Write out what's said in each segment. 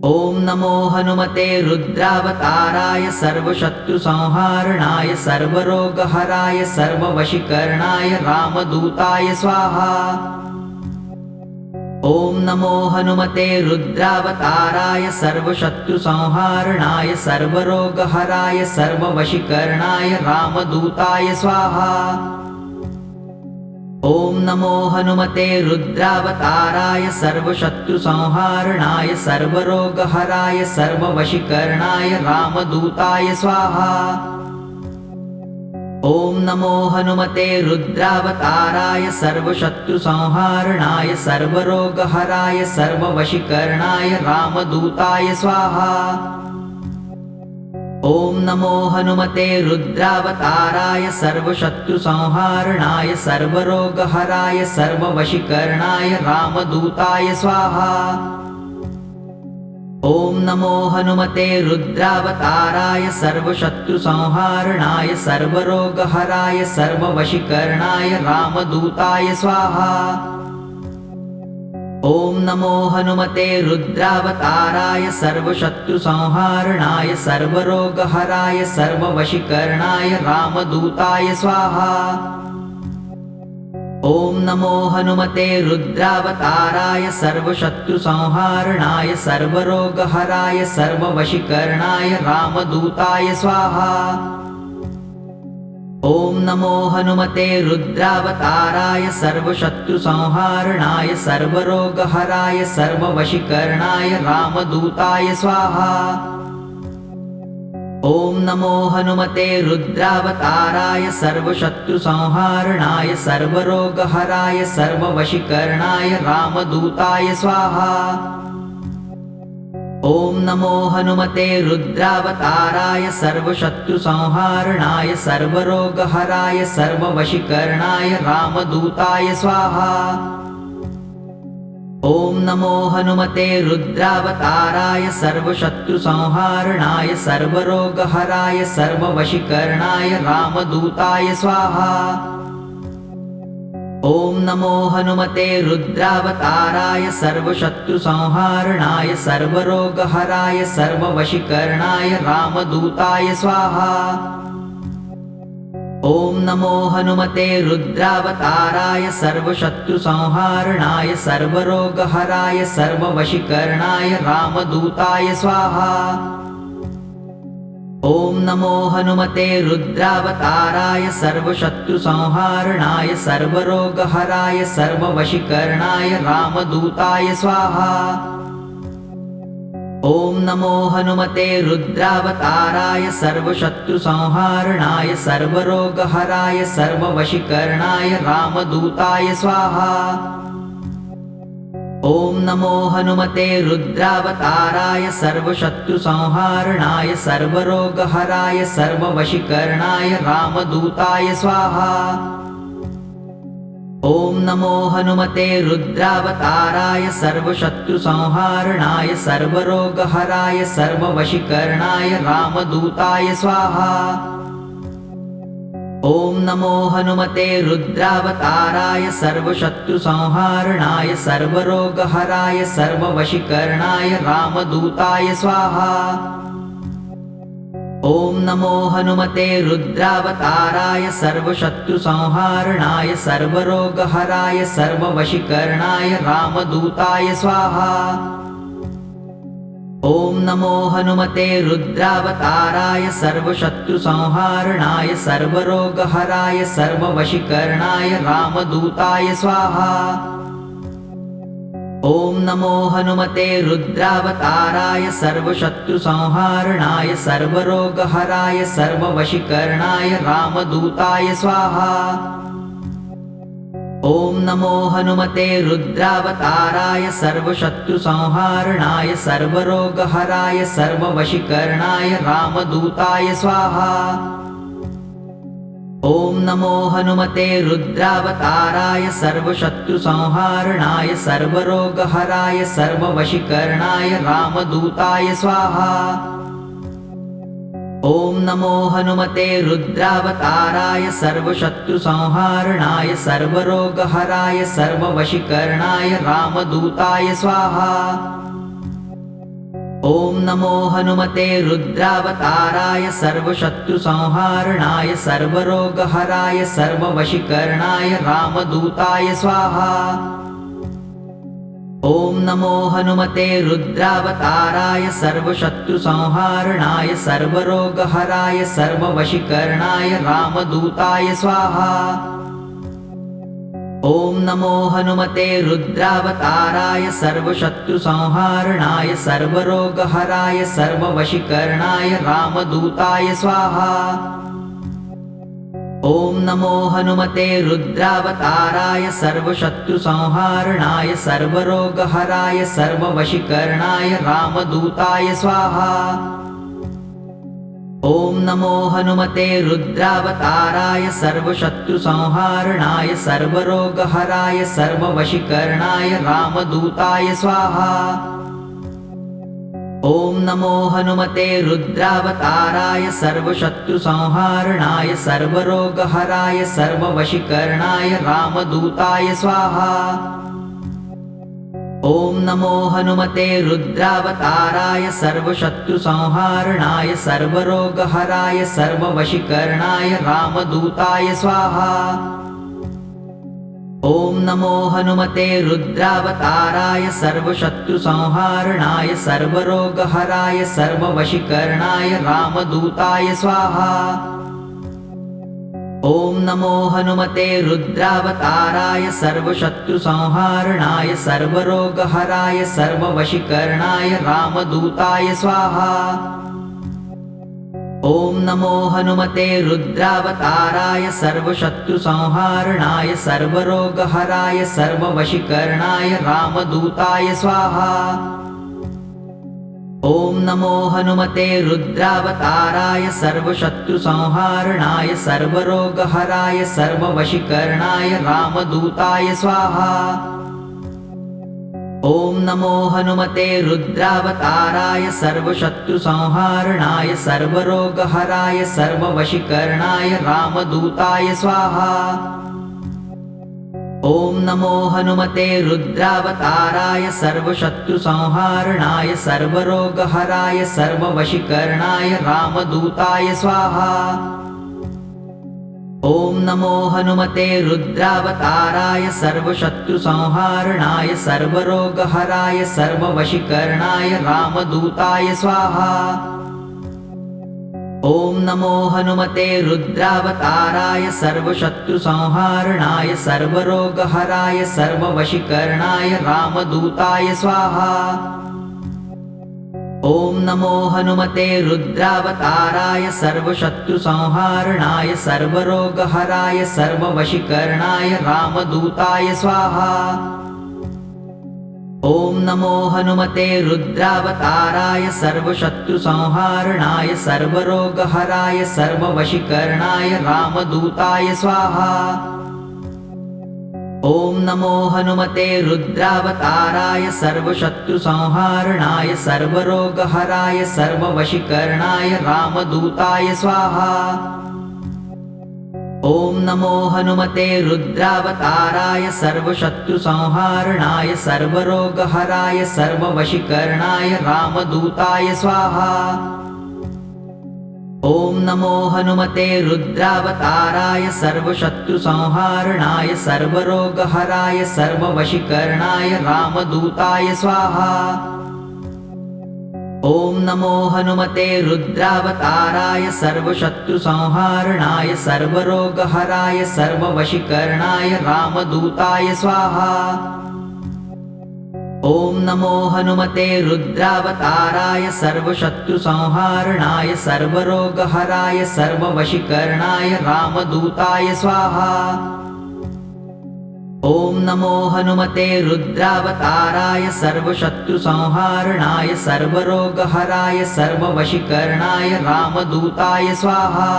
ॐ नमो हनुमते रुद्रावताराय सर्वशत्रुसंहारणाय सर्वरोगहराय सर्ववशीकरणाय रामदूताय स्वाहा। ॐ नमो हनुमते रुद्रावताराय सर्वशत्रुसंहारणाय सर्वरोगहराय सर्ववशीकरणाय रामदूताय स्वाहा। ॐ नमो हनुमते रुद्रावताराय सर्वशत्रुसंहारणाय सर्वरोगहराय सर्ववशीकरणाय रामदूताय स्वाहा। ॐ नमो हनुमते रुद्रावताराय सर्वशत्रुसंहारणाय सर्वरोगहराय सर्ववशीकरणाय रामदूताय स्वाहा। ॐ नमो हनुमते रुद्रावताराय सर्वशत्रुसंहारणाय सर्वरोगहराय सर्ववशीकरणाय रामदूताय स्वाहा। ॐ नमो हनुमते रुद्रावताराय सर्वशत्रुसंहारणाय सर्वरोगहराय सर्ववशीकरणाय रामदूताय स्वाहा। ॐ नमो हनुमते रुद्रावताराय सर्वशत्रुसंहारणाय सर्वरोगहराय सर्ववशीकरणाय रामदूताय स्वाहा। ॐ नमो हनुमते रुद्रावताराय सर्वशत्रुसंहारणाय सर्वरोगहराय सर्ववशीकरणाय रामदूताय स्वाहा। ॐ नमो हनुमते रुद्रावताराय सर्वशत्रुसंहारणाय सर्वरोगहराय सर्ववशीकरणाय रामदूताय स्वाहा। ॐ नमो हनुमते रुद्रावताराय सर्वशत्रुसंहारणाय सर्वरोगहराय सर्ववशीकरणाय रामदूताय स्वाहा। ॐ नमो हनुमते रुद्रावताराय सर्वशत्रुसंहारणाय सर्वरोगहराय सर्ववशीकरणाय रामदूताय स्वाहा। ॐ नमो हनुमते रुद्रावताराय सर्वशत्रुसंहारणाय सर्वरोगहराय सर्ववशीकरणाय रामदूताय स्वाहा। ॐ नमो हनुमते रुद्रावताराय सर्वशत्रुसंहारणाय सर्वरोगहराय सर्ववशीकरणाय रामदूताय स्वाहा। ॐ नमो हनुमते रुद्रावताराय सर्वशत्रुसंहारणाय सर्वरोगहराय सर्ववशीकरणाय रामदूताय स्वाहा। ॐ नमो हनुमते रुद्रावताराय सर्वशत्रुसंहारणाय सर्वरोगहराय सर्ववशीकरणाय रामदूताय स्वाहा। ॐ नमो हनुमते रुद्रावताराय सर्वशत्रुसंहारणाय सर्वरोगहराय सर्ववशीकरणाय रामदूताय स्वाहा। ॐ नमो हनुमते रुद्रावताराय सर्वशत्रुसंहारणाय सर्वरोगहराय सर्ववशीकरणाय रामदूताय स्वाहा। ॐ नमो हनुमते रुद्रावताराय सर्वशत्रुसंहारणाय सर्वरोगहराय सर्ववशीकरणाय रामदूताय स्वाहा। ॐ नमो हनुमते रुद्रावताराय सर्वशत्रुसंहारणाय सर्वरोगहराय सर्ववशीकरणाय रामदूताय स्वाहा। ॐ नमो हनुमते रुद्रावताराय सर्वशत्रुसंहारणाय सर्वरोगहराय सर्ववशीकरणाय रामदूताय स्वाहा। ॐ नमो हनुमते रुद्रावताराय सर्वशत्रुसंहारणाय सर्वरोगहराय सर्ववशीकरणाय रामदूताय स्वाहा। ॐ नमो हनुमते रुद्रावताराय सर्वशत्रुसंहारणाय सर्वरोगहराय सर्ववशीकरणाय रामदूताय स्वाहा। ॐ नमो हनुमते रुद्रावताराय सर्वशत्रुसंहारणाय सर्वरोगहराय सर्ववशीकरणाय रामदूताय स्वाहा। ॐ नमो हनुमते रुद्रावताराय सर्वशत्रुसंहारणाय सर्वरोगहराय सर्ववशीकरणाय रामदूताय स्वाहा। ॐ नमो हनुमते रुद्रावताराय सर्वशत्रुसंहारणाय सर्वरोगहराय सर्ववशीकरणाय रामदूताय स्वाहा। ॐ नमो हनुमते रुद्रावताराय सर्वशत्रुसंहारणाय सर्वरोगहराय सर्ववशीकरणाय रामदूताय स्वाहा। ॐ नमो हनुमते रुद्रावताराय सर्वशत्रुसंहारणाय सर्वरोगहराय सर्ववशीकरणाय रामदूताय स्वाहा। ॐ नमो हनुमते रुद्रावताराय सर्वशत्रुसंहारणाय सर्वरोगहराय सर्ववशीकरणाय रामदूताय स्वाहा। ॐ नमो हनुमते रुद्रावताराय सर्वशत्रुसंहारणाय सर्वरोगहराय सर्ववशीकरणाय रामदूताय स्वाहा। ॐ नमो हनुमते रुद्रावताराय सर्वशत्रुसंहारणाय सर्वरोगहराय सर्ववशीकरणाय रामदूताय स्वाहा। ॐ नमो हनुमते रुद्रावताराय सर्वशत्रुसंहारणाय सर्वरोगहराय सर्ववशीकरणाय रामदूताय स्वाहा। ॐ नमो हनुमते रुद्रावताराय सर्वशत्रुसंहारणाय सर्वरोगहराय सर्ववशीकरणाय रामदूताय स्वाहा। ॐ नमो हनुमते रुद्रावताराय सर्वशत्रुसंहारणाय सर्वरोगहराय सर्ववशीकरणाय रामदूताय स्वाहा। ॐ नमो हनुमते रुद्रावताराय सर्वशत्रुसंहारणाय सर्वरोगहराय सर्ववशीकरणाय रामदूताय स्वाहा। ॐ नमो हनुमते रुद्रावताराय सर्वशत्रुसंहारणाय सर्वरोगहराय सर्ववशीकरणाय रामदूताय स्वाहा। ॐ नमो हनुमते रुद्रावताराय सर्वशत्रुसंहारणाय सर्वरोगहराय सर्ववशीकरणाय रामदूताय स्वाहा। ॐ नमो हनुमते रुद्रावताराय सर्वशत्रुसंहारणाय सर्वरोगहराय सर्ववशीकरणाय रामदूताय स्वाहा। ॐ नमो हनुमते रुद्रावताराय सर्वशत्रुसंहारणाय सर्वरोगहराय सर्ववशीकरणाय रामदूताय स्वाहा। ॐ नमो हनुमते रुद्रावताराय सर्वशत्रुसंहारणाय सर्वरोगहराय सर्ववशीकरणाय रामदूताय स्वाहा। ॐ नमो हनुमते रुद्रावताराय सर्वशत्रुसंहारणाय सर्वरोगहराय सर्ववशीकरणाय रामदूताय स्वाहा। ॐ नमो हनुमते रुद्रावताराय सर्वशत्रुसंहारणाय सर्वरोगहराय सर्ववशीकरणाय रामदूताय स्वाहा। ॐ नमो हनुमते रुद्रावताराय सर्वशत्रुसंहारणाय सर्वरोगहराय सर्ववशीकरणाय रामदूताय स्वाहा। ॐ नमो हनुमते रुद्रावताराय सर्वशत्रुसंहारणाय सर्वरोगहराय सर्ववशीकरणाय रामदूताय स्वाहा। ॐ नमो हनुमते रुद्रावताराय सर्वशत्रुसंहारणाय सर्वरोगहराय सर्ववशीकरणाय रामदूताय स्वाहा। ॐ नमो हनुमते रुद्रावताराय सर्वशत्रुसंहारणाय सर्वरोगहराय सर्ववशीकरणाय रामदूताय स्वाहा। ॐ नमो हनुमते रुद्रावताराय सर्वशत्रुसंहारणाय सर्वरोगहराय सर्ववशीकरणाय रामदूताय स्वाहा। ॐ नमो हनुमते रुद्रावताराय सर्वशत्रुसंहारणाय सर्वरोगहराय सर्ववशीकरणाय रामदूताय स्वाहा। ॐ नमो हनुमते रुद्रावताराय सर्वशत्रुसंहारणाय सर्वरोगहराय सर्ववशीकरणाय रामदूताय स्वाहा।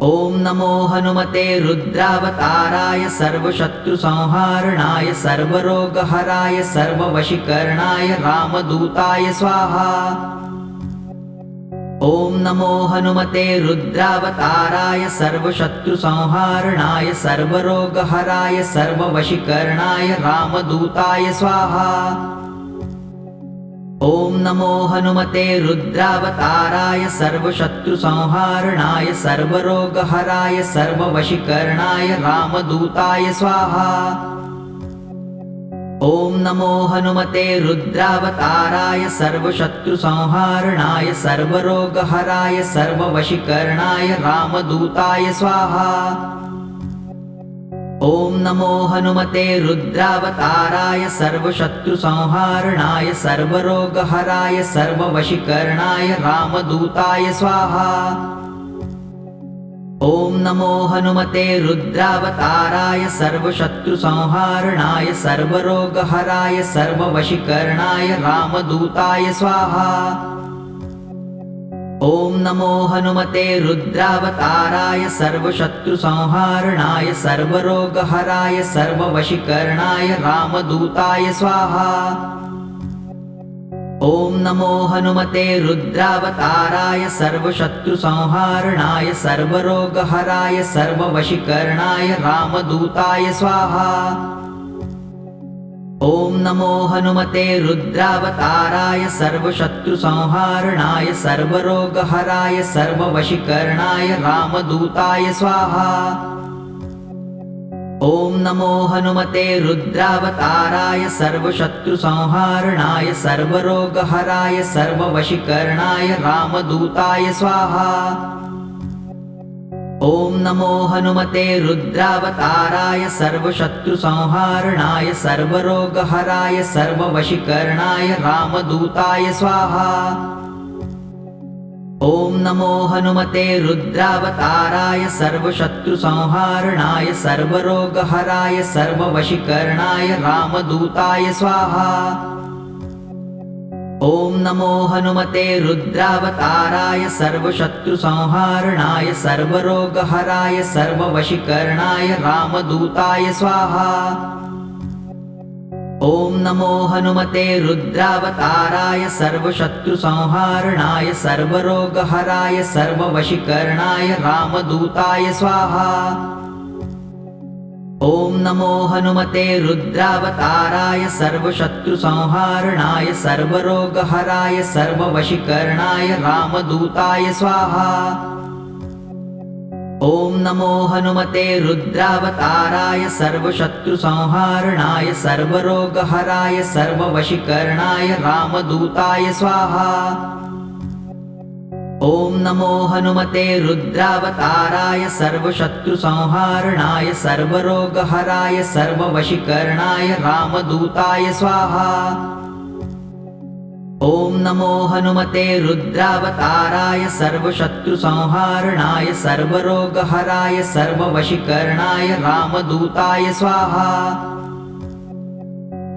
ॐ नमो हनुमते रुद्रावताराय सर्वशत्रुसंहारणाय सर्वरोगहराय सर्ववशीकरणाय रामदूताय स्वाहा। ॐ नमो हनुमते रुद्रावताराय सर्वशत्रुसंहारणाय सर्वरोगहराय सर्ववशीकरणाय रामदूताय स्वाहा। ॐ नमो हनुमते रुद्रावताराय सर्वशत्रुसंहारणाय सर्वरोगहराय सर्ववशीकरणाय रामदूताय स्वाहा। ॐ नमो हनुमते रुद्रावताराय सर्वशत्रुसंहारणाय सर्वरोगहराय सर्ववशीकरणाय रामदूताय स्वाहा। ॐ नमो हनुमते रुद्रावताराय सर्वशत्रुसंहारणाय सर्वरोगहराय सर्ववशीकरणाय रामदूताय स्वाहा। ॐ नमो हनुमते रुद्रावताराय सर्वशत्रुसंहारणाय सर्वरोगहराय सर्ववशीकरणाय रामदूताय स्वाहा। ॐ नमो हनुमते रुद्रावताराय सर्वशत्रुसंहारणाय सर्वरोगहराय सर्ववशीकरणाय रामदूताय स्वाहा। ॐ नमो हनुमते रुद्रावताराय सर्वशत्रुसंहारणाय सर्वरोगहराय सर्ववशीकरणाय रामदूताय स्वाहा। ॐ नमो हनुमते रुद्रावताराय सर्वशत्रुसंहारणाय सर्वरोगहराय सर्ववशीकरणाय रामदूताय स्वाहा। ॐ नमो हनुमते रुद्रावताराय सर्वशत्रुसंहारणाय सर्वरोगहराय सर्ववशीकरणाय रामदूताय स्वाहा। ॐ नमो हनुमते रुद्रावताराय सर्वशत्रुसंहारणाय सर्वरोगहराय सर्ववशीकरणाय रामदूताय स्वाहा। ॐ नमो हनुमते रुद्रावताराय सर्वशत्रुसंहारणाय सर्वरोगहराय सर्ववशीकरणाय रामदूताय स्वाहा। ॐ नमो हनुमते रुद्रावताराय सर्वशत्रुसंहारणाय सर्वरोगहराय सर्ववशीकरणाय रामदूताय स्वाहा। ॐ नमो हनुमते रुद्रावताराय सर्वशत्रुसंहारणाय सर्वरोगहराय सर्ववशीकरणाय रामदूताय स्वाहा। ॐ नमो हनुमते रुद्रावताराय सर्वशत्रुसंहारणाय सर्वरोगहराय सर्ववशीकरणाय रामदूताय स्वाहा। ॐ नमो हनुमते रुद्रावताराय सर्वशत्रुसंहारणाय सर्वरोगहराय सर्ववशीकरणाय रामदूताय स्वाहा। ॐ नमो हनुमते रुद्रावताराय सर्वशत्रुसंहारणाय सर्वरोगहराय सर्ववशीकरणाय रामदूताय स्वाहा। ॐ नमो हनुमते रुद्रावताराय सर्वशत्रुसंहारणाय सर्वरोगहराय सर्ववशीकरणाय रामदूताय स्वाहा।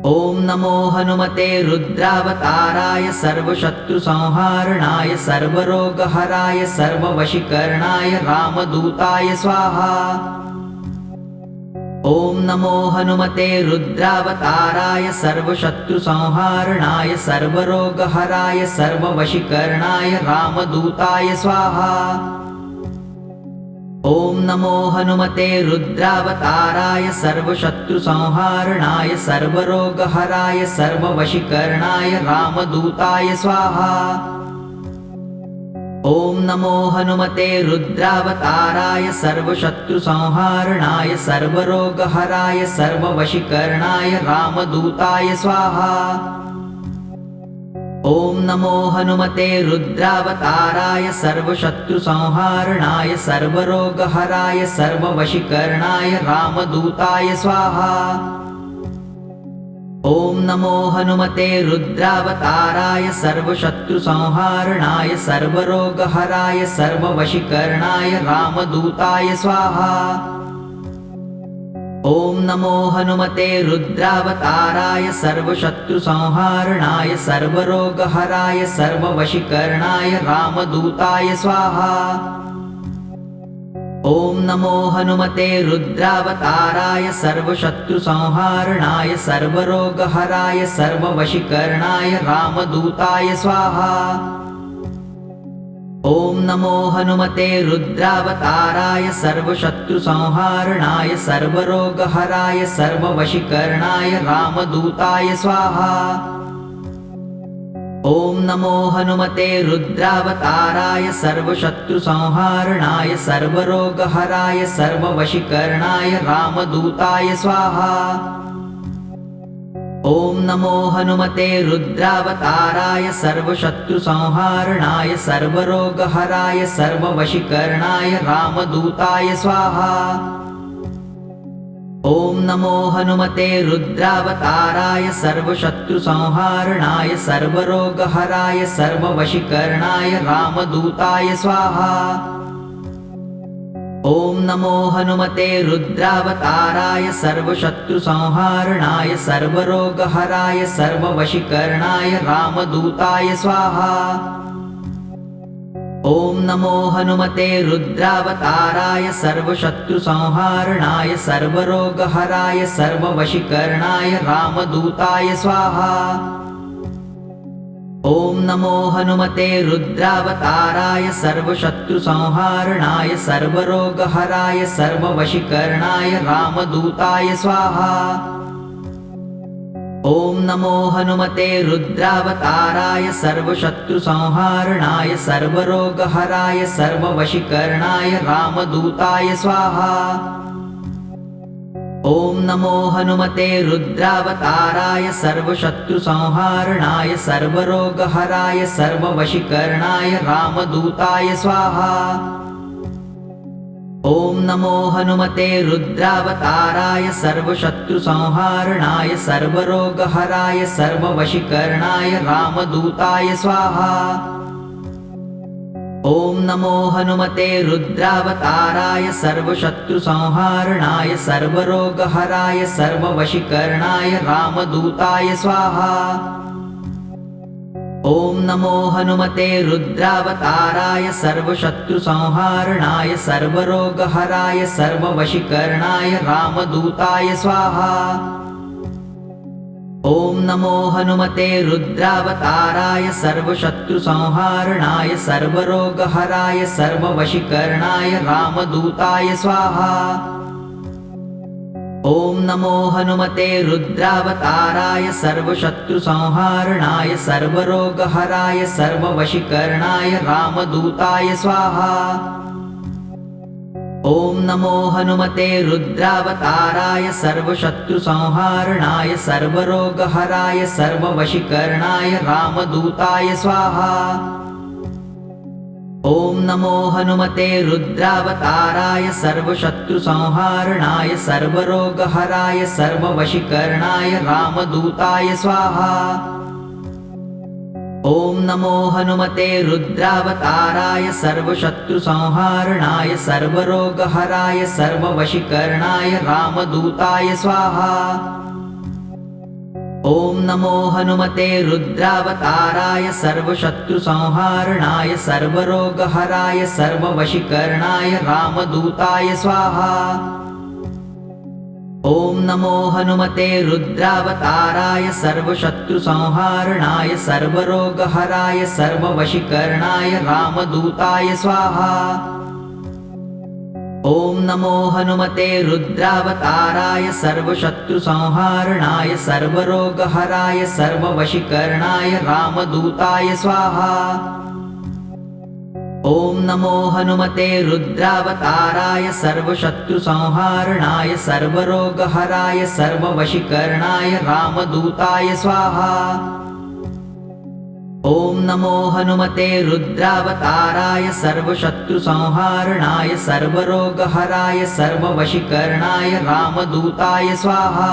ॐ नमो हनुमते रुद्रावताराय सर्वशत्रुसंहारणाय सर्वरोगहराय सर्ववशीकरणाय रामदूताय स्वाहा। ॐ नमो हनुमते रुद्रावताराय सर्वशत्रुसंहारणाय सर्वरोगहराय सर्ववशीकरणाय रामदूताय स्वाहा। ॐ नमो हनुमते रुद्रावताराय सर्वशत्रुसंहारणाय सर्वरोगहराय सर्ववशीकरणाय रामदूताय स्वाहा। ॐ नमो हनुमते रुद्रावताराय सर्वशत्रुसंहारणाय सर्वरोगहराय सर्ववशीकरणाय रामदूताय स्वाहा। ॐ नमो हनुमते रुद्रावताराय सर्वशत्रुसंहारणाय सर्वरोगहराय सर्ववशीकरणाय रामदूताय स्वाहा। ॐ नमो हनुमते रुद्रावताराय सर्वशत्रुसंहारणाय सर्वरोगहराय सर्ववशीकरणाय रामदूताय स्वाहा। ॐ नमो हनुमते रुद्रावताराय सर्वशत्रुसंहारणाय सर्वरोगहराय सर्ववशीकरणाय रामदूताय स्वाहा। ॐ नमो हनुमते रुद्रावताराय सर्वशत्रुसंहारणाय सर्वरोगहराय सर्ववशीकरणाय रामदूताय स्वाहा। ॐ नमो हनुमते रुद्रावताराय सर्वशत्रुसंहारणाय सर्वरोगहराय सर्ववशीकरणाय रामदूताय स्वाहा। ॐ नमो हनुमते रुद्रावताराय सर्वशत्रुसंहारणाय सर्वरोगहराय सर्ववशीकरणाय रामदूताय स्वाहा। ॐ नमो हनुमते रुद्रावताराय सर्वशत्रुसंहारणाय सर्वरोगहराय सर्ववशीकरणाय रामदूताय स्वाहा। ॐ नमो हनुमते रुद्रावताराय सर्वशत्रुसंहारणाय सर्वरोगहराय सर्ववशीकरणाय रामदूताय स्वाहा। ॐ नमो हनुमते रुद्रावताराय सर्वशत्रुसंहारणाय सर्वरोगहराय सर्ववशीकरणाय रामदूताय स्वाहा। ॐ नमो हनुमते रुद्रावताराय सर्वशत्रुसंहारणाय सर्वरोगहराय सर्ववशीकरणाय रामदूताय स्वाहा। ॐ नमो हनुमते रुद्रावताराय सर्वशत्रुसंहारणाय सर्वरोगहराय सर्ववशीकरणाय रामदूताय स्वाहा। ॐ नमो हनुमते रुद्रावताराय सर्वशत्रुसंहारणाय सर्वरोगहराय सर्ववशीकरणाय रामदूताय स्वाहा। ॐ नमो हनुमते रुद्रावताराय सर्वशत्रुसंहारणाय सर्वरोगहराय सर्ववशीकरणाय रामदूताय स्वाहा। ॐ नमो हनुमते रुद्रावताराय सर्वशत्रुसंहारणाय सर्वरोगहराय सर्ववशीकरणाय रामदूताय स्वाहा। ॐ नमो हनुमते रुद्रावताराय सर्वशत्रुसंहारणाय सर्वरोगहराय सर्ववशीकरणाय रामदूताय स्वाहा। ॐ नमो हनुमते रुद्रावताराय सर्वशत्रुसंहारणाय सर्वरोगहराय सर्ववशीकरणाय रामदूताय स्वाहा। ॐ नमो हनुमते रुद्रावताराय सर्वशत्रुसंहारणाय सर्वरोगहराय सर्ववशीकरणाय रामदूताय स्वाहा। ॐ नमो हनुमते रुद्रावताराय सर्वशत्रुसंहारणाय सर्वरोगहराय सर्ववशीकरणाय रामदूताय स्वाहा। ॐ नमो हनुमते रुद्रावताराय सर्वशत्रुसंहारणाय सर्वरोगहराय सर्ववशीकरणाय रामदूताय स्वाहा। ॐ नमो हनुमते रुद्रावताराय सर्वशत्रुसंहारणाय सर्वरोगहराय सर्ववशीकरणाय रामदूताय स्वाहा। ॐ नमो हनुमते रुद्रावताराय सर्वशत्रुसंहारणाय सर्वरोगहराय सर्ववशीकरणाय रामदूताय स्वाहा। ॐ नमो हनुमते रुद्रावताराय सर्वशत्रुसंहारणाय सर्वरोगहराय सर्ववशीकरणाय रामदूताय स्वाहा। ॐ नमो हनुमते रुद्रावताराय सर्वशत्रुसंहारणाय सर्वरोगहराय सर्ववशीकरणाय रामदूताय स्वाहा। ॐ नमो हनुमते रुद्रावताराय सर्वशत्रुसंहारणाय सर्वरोगहराय सर्ववशीकरणाय रामदूताय स्वाहा। ॐ नमो हनुमते रुद्रावताराय सर्वशत्रुसंहारणाय सर्वरोगहराय सर्ववशीकरणाय रामदूताय स्वाहा। ॐ नमो हनुमते रुद्रावताराय सर्वशत्रुसंहारणाय सर्वरोगहराय सर्ववशीकरणाय रामदूताय स्वाहा।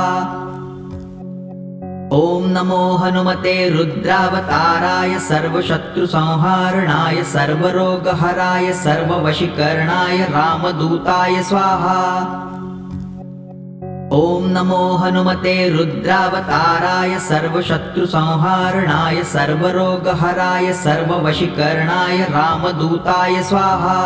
ॐ नमो हनुमते रुद्रावताराय सर्वशत्रुसंहारणाय सर्वरोगहराय सर्ववशीकरणाय रामदूताय स्वाहा। ॐ नमो हनुमते रुद्रावताराय सर्वशत्रुसंहारणाय सर्वरोगहराय सर्ववशीकरणाय रामदूताय स्वाहा।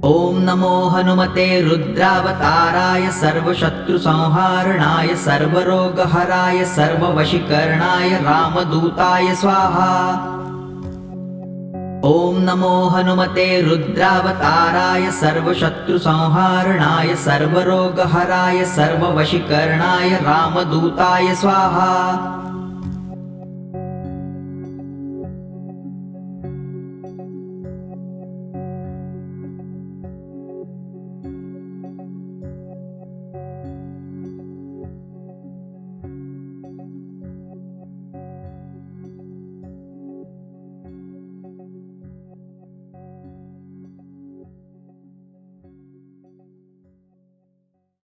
ॐ नमो हनुमते रुद्रावताराय सर्वशत्रुसंहारणाय सर्वरोगहराय सर्ववशीकरणाय रामदूताय स्वाहा। ॐ नमो हनुमते रुद्रावताराय सर्वशत्रुसंहारणाय सर्वरोगहराय सर्ववशीकरणाय रामदूताय स्वाहा।